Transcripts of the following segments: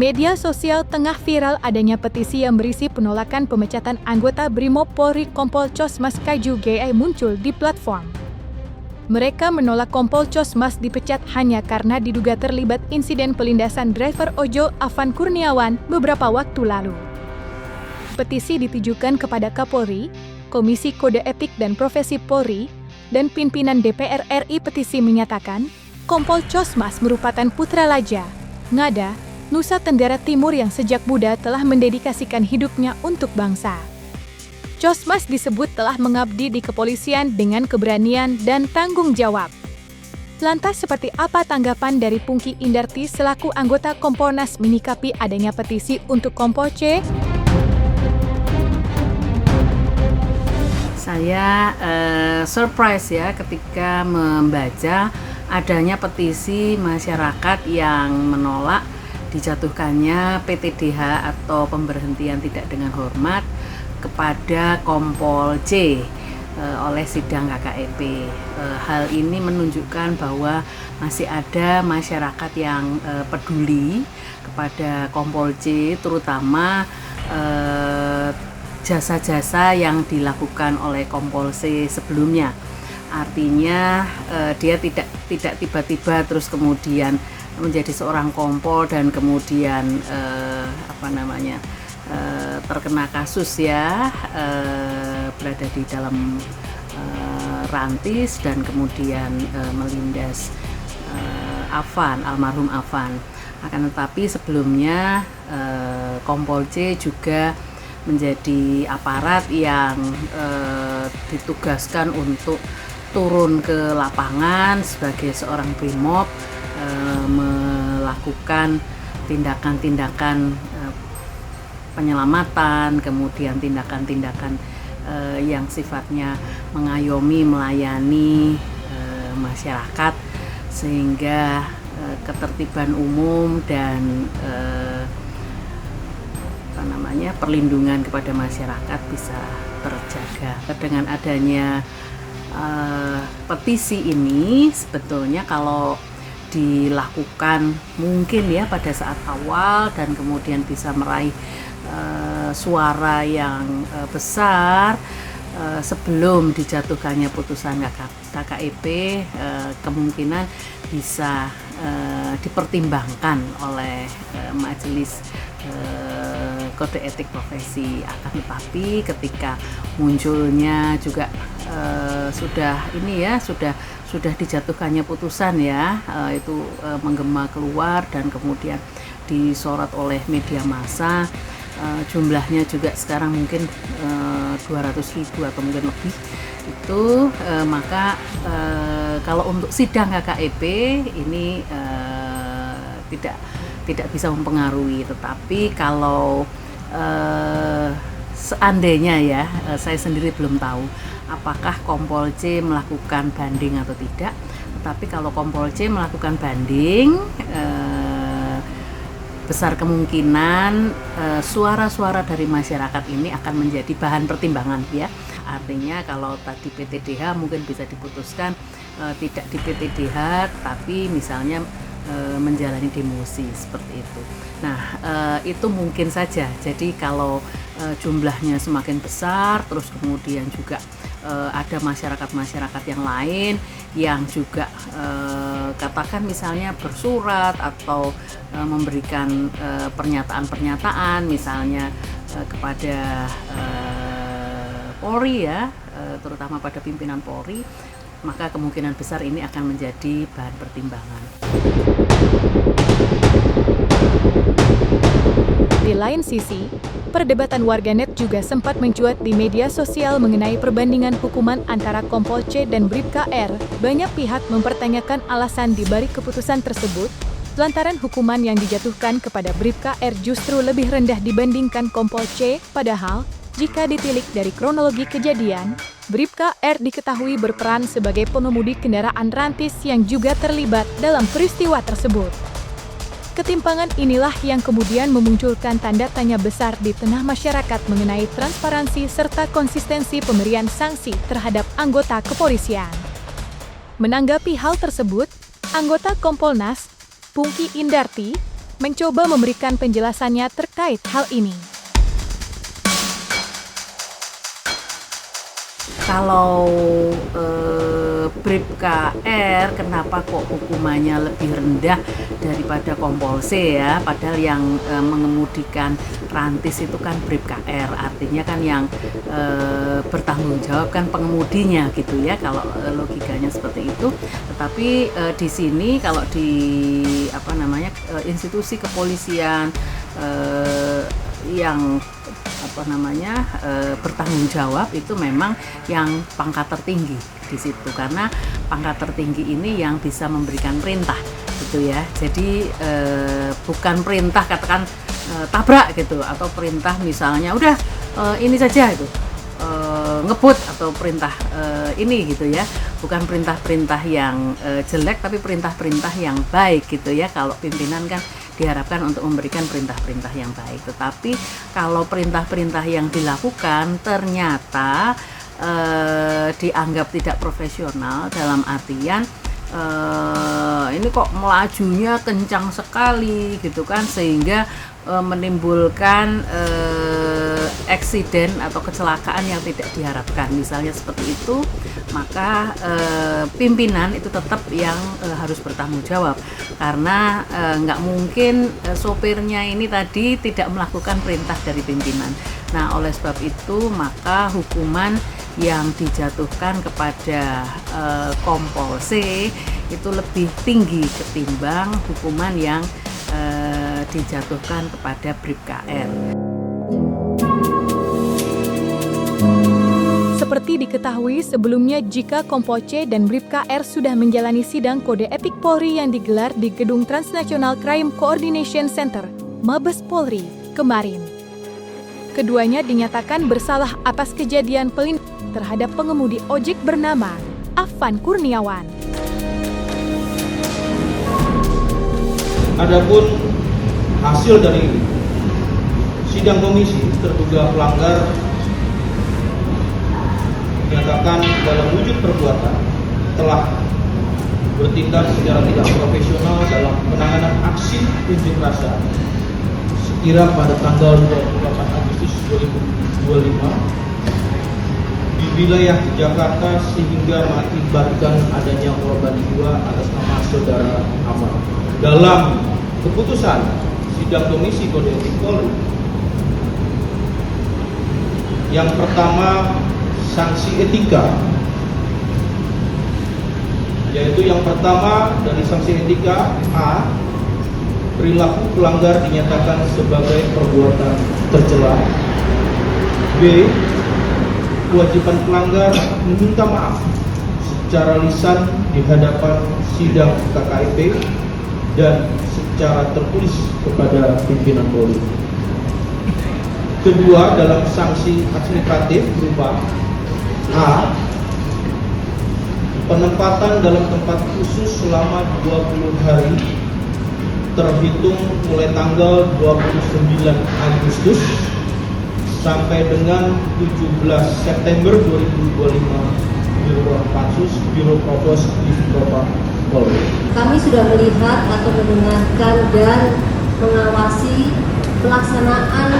Media sosial tengah viral adanya petisi yang berisi penolakan pemecatan anggota Brimob Polri Kompol Cosmas Kaju GI muncul di platform. Mereka menolak Kompol Cosmas dipecat hanya karena diduga terlibat insiden pelindasan driver ojol Afan Kurniawan beberapa waktu lalu. Petisi ditujukan kepada Kapolri, Komisi Kode Etik dan Profesi Polri, dan pimpinan DPR RI. Petisi menyatakan, Kompol Cosmas merupakan putra Laja, Ngada, Nusa Tenggara Timur yang sejak muda telah mendedikasikan hidupnya untuk bangsa. Cosmas disebut telah mengabdi di kepolisian dengan keberanian dan tanggung jawab. Lantas seperti apa tanggapan dari Pungki Indarti selaku anggota Kompolnas menyikapi adanya petisi untuk Kompol C? Saya surprise ya ketika membaca adanya petisi masyarakat yang menolak dijatuhkannya PTDH atau pemberhentian tidak dengan hormat kepada Kompol C oleh sidang KKEP. Hal ini menunjukkan bahwa masih ada masyarakat yang peduli kepada Kompol C, terutama jasa-jasa yang dilakukan oleh Kompol C sebelumnya. Artinya dia tidak tiba-tiba terus kemudian menjadi seorang kompol dan kemudian terkena kasus ya, berada di dalam rantis dan kemudian melindas almarhum Afan. Akan tetapi sebelumnya Kompol C juga menjadi aparat yang ditugaskan untuk turun ke lapangan sebagai seorang Brimob, melakukan tindakan-tindakan penyelamatan, kemudian tindakan-tindakan yang sifatnya mengayomi, melayani masyarakat sehingga ketertiban umum dan perlindungan kepada masyarakat bisa terjaga. Dengan adanya petisi ini sebetulnya kalau dilakukan mungkin ya pada saat awal dan kemudian bisa meraih suara yang besar sebelum dijatuhkannya putusan KKEP, kemungkinan bisa dipertimbangkan oleh Majelis Kode Etik Profesi. Akan tetapi ketika munculnya juga sudah dijatuhkannya putusan ya, itu menggema keluar dan kemudian disorot oleh media massa, jumlahnya juga sekarang mungkin 200.000 atau mungkin lebih itu, maka kalau untuk sidang KKEP ini tidak bisa mempengaruhi. Tetapi kalau seandainya ya, saya sendiri belum tahu apakah Kompol C melakukan banding atau tidak. Tetapi kalau Kompol C melakukan banding, besar kemungkinan suara-suara dari masyarakat ini akan menjadi bahan pertimbangan ya. Artinya kalau tadi PTDH mungkin bisa diputuskan tidak di PTDH, tapi misalnya menjalani demosi seperti itu. Nah, itu mungkin saja. Jadi kalau jumlahnya semakin besar, terus kemudian juga ada masyarakat-masyarakat yang lain yang juga katakan misalnya bersurat atau memberikan pernyataan-pernyataan misalnya kepada Polri ya, terutama pada pimpinan Polri, maka kemungkinan besar ini akan menjadi bahan pertimbangan. Di lain sisi, perdebatan warganet juga sempat mencuat di media sosial mengenai perbandingan hukuman antara Kompol C dan Bribka R. Banyak pihak mempertanyakan alasan di balik keputusan tersebut, lantaran hukuman yang dijatuhkan kepada Bribka R justru lebih rendah dibandingkan Kompol C, padahal jika ditilik dari kronologi kejadian, Bribka R diketahui berperan sebagai pengemudi kendaraan rantis yang juga terlibat dalam peristiwa tersebut. Ketimpangan inilah yang kemudian memunculkan tanda tanya besar di tengah masyarakat mengenai transparansi serta konsistensi pemberian sanksi terhadap anggota kepolisian. Menanggapi hal tersebut, anggota Kompolnas, Pungki Indarti, mencoba memberikan penjelasannya terkait hal ini. Kalau Bribka R, kenapa kok hukumannya lebih rendah daripada Kompol C ya? Padahal yang mengemudikan rantis itu kan Bribka R, artinya kan yang bertanggung jawab kan pengemudinya gitu ya, kalau logikanya seperti itu. Tetapi di sini kalau di institusi kepolisian yang bertanggung jawab itu memang yang pangkat tertinggi di situ, karena pangkat tertinggi ini yang bisa memberikan perintah gitu ya. Jadi bukan perintah katakan tabrak gitu, atau perintah misalnya udah ini saja itu ngebut, atau perintah ini gitu ya, bukan perintah-perintah yang jelek, tapi perintah-perintah yang baik gitu ya. Kalau pimpinan kan diharapkan untuk memberikan perintah-perintah yang baik. Tetapi kalau perintah-perintah yang dilakukan ternyata dianggap tidak profesional, dalam artian ini kok melajunya kencang sekali gitu kan, sehingga menimbulkan eksiden atau kecelakaan yang tidak diharapkan, misalnya seperti itu, maka pimpinan itu tetap yang harus bertanggung jawab, karena nggak mungkin sopirnya ini tadi tidak melakukan perintah dari pimpinan. Nah, oleh sebab itu maka hukuman yang dijatuhkan kepada Kompol C itu lebih tinggi ketimbang hukuman yang dijatuhkan kepada Bribka R. Seperti diketahui sebelumnya, jika Kompol C dan Bribka R sudah menjalani sidang kode etik Polri yang digelar di Gedung Transnational Crime Coordination Center, Mabes Polri, kemarin. Keduanya dinyatakan bersalah atas kejadian pelintisan terhadap pengemudi ojek bernama Afan Kurniawan. Adapun hasil dari sidang komisi terduga pelanggar dinyatakan dalam wujud perbuatan telah bertindak secara tidak profesional dalam penanganan aksi unjuk rasa sekira pada tanggal 28 Agustus 2025 di wilayah Jakarta, sehingga mengakibatkan adanya korban jiwa atas nama saudara Amar. Dalam keputusan sidang komisi kode etik Polri, yang pertama sanksi etika, yaitu yang pertama dari sanksi etika A, perilaku pelanggar dinyatakan sebagai perbuatan tercela. B, kewajiban pelanggar meminta maaf secara lisan di hadapan sidang KKIP dan secara tertulis kepada pimpinan Polri. Kedua, dalam sanksi administratif berupa A, penempatan dalam tempat khusus selama 20 hari terhitung mulai tanggal 29 Agustus sampai dengan 17 September 2025 di ruang Pansus Biro Provos Divisi Propam Polri. Kami sudah melihat atau mendengarkan dan mengawasi pelaksanaan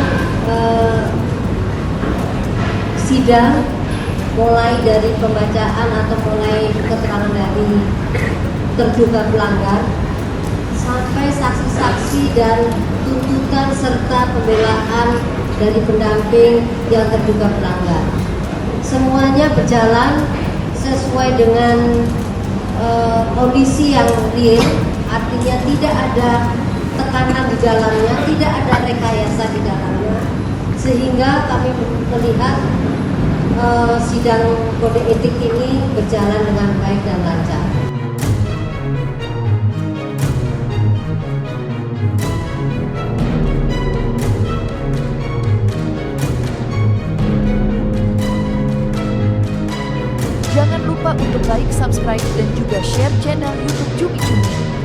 sidang, mulai dari pembacaan atau mulai keterangan dari terduga pelanggar sampai saksi-saksi dan tuntutan serta pembelaan dari pendamping yang terduga pelanggar. Semuanya berjalan sesuai dengan kondisi yang real, artinya tidak ada tekanan di dalamnya, tidak ada rekayasa di dalamnya, sehingga kami melihat sidang kode etik ini berjalan dengan baik dan lancar. Jangan lupa untuk like, subscribe, dan juga share channel YouTube Cumi Cumi.